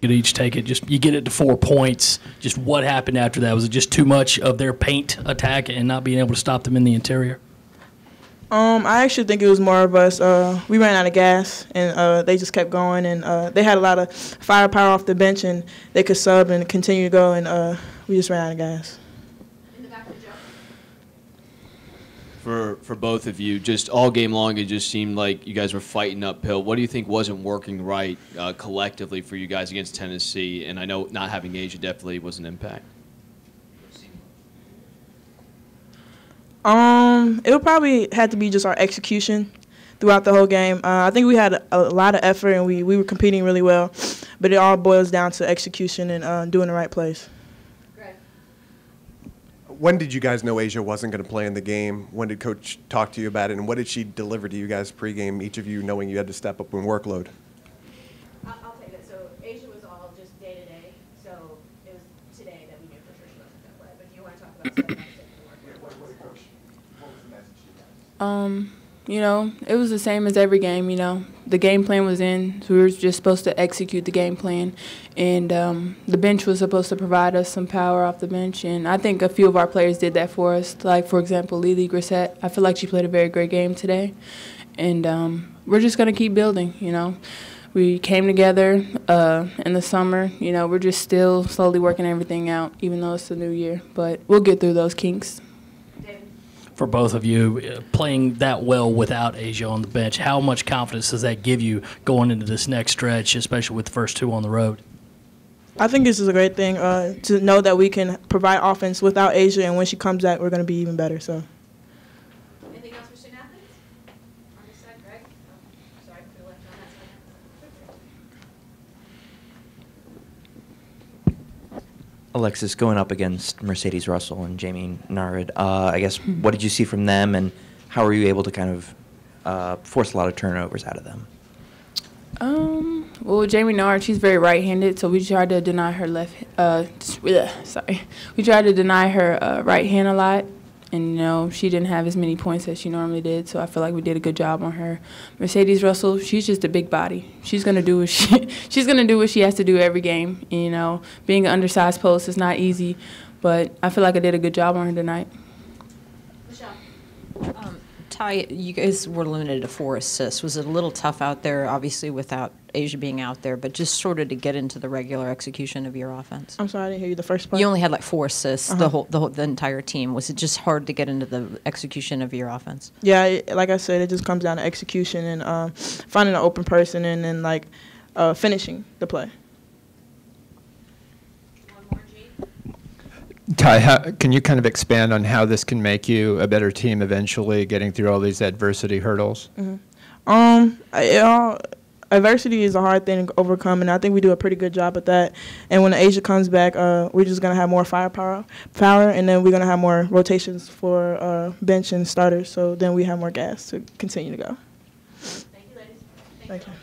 could each take it. Just you get it to 4 points. Just what happened after that? Was it just too much of their paint attack and not being able to stop them in the interior? I actually think it was more of us. We ran out of gas, and they just kept going. And they had a lot of firepower off the bench, and they could sub and continue to go. And we just ran out of gas. In the back of the Joe. For both of you, just all game long, it just seemed like you guys were fighting uphill. What do you think wasn't working right collectively for you guys against Tennessee? And I know not having Asia definitely was an impact. It would probably had to be just our execution throughout the whole game. I think we had a lot of effort and we were competing really well, but it all boils down to execution and doing the right plays. Greg. When did you guys know Asia wasn't going to play in the game? When did Coach talk to you about it, and what did she deliver to you guys pregame, each of you knowing you had to step up in workload? I'll take it. So Asia was all just day-to-day, so it was today that we knew for sure she wasn't going to play. But do you want to talk about the work? You know, it was the same as every game, you know. The game plan was in, so we were just supposed to execute the game plan. And the bench was supposed to provide us some power off the bench. And I think a few of our players did that for us. Like, for example, Lily Grissett. I feel like she played a very great game today. And we're just going to keep building, you know. We came together in the summer. You know, we're just still slowly working everything out, even though it's a new year. But we'll get through those kinks. For both of you, playing that well without Asia on the bench, how much confidence does that give you going into this next stretch, especially with the first two on the road? I think this is a great thing to know that we can provide offense without Asia, and when she comes back, we're going to be even better. So. Anything else for student athletes? On this side, Greg? Oh, sorry, we left on that side. Alexis, going up against Mercedes Russell and Jamie Narid, I guess, what did you see from them, and how were you able to kind of force a lot of turnovers out of them? Well, Jamie Narid, she's very right-handed, so we tried to deny her we tried to deny her right hand a lot, and you know she didn't have as many points as she normally did, so I feel like we did a good job on her. Mercedes Russell, she's just a big body. She's gonna do what she's gonna do what she has to do every game. And, you know, being an undersized post is not easy, but I feel like I did a good job on her tonight. Michelle. Ty, you guys were limited to 4 assists. Was it a little tough out there, obviously without Asia being out there, but just sort of to get into the regular execution of your offense? I'm sorry, I didn't hear you the first part. You only had like 4 assists, the entire team. Was it just hard to get into the execution of your offense? Yeah, like I said, it just comes down to execution and finding an open person and then like finishing the play. Ty, can you kind of expand on how this can make you a better team eventually, getting through all these adversity hurdles? Adversity is a hard thing to overcome, and I think we do a pretty good job at that. And when Asia comes back, we're just going to have more firepower, and then we're going to have more rotations for bench and starters, so then we have more gas to continue to go. Thank you, ladies. Thank you.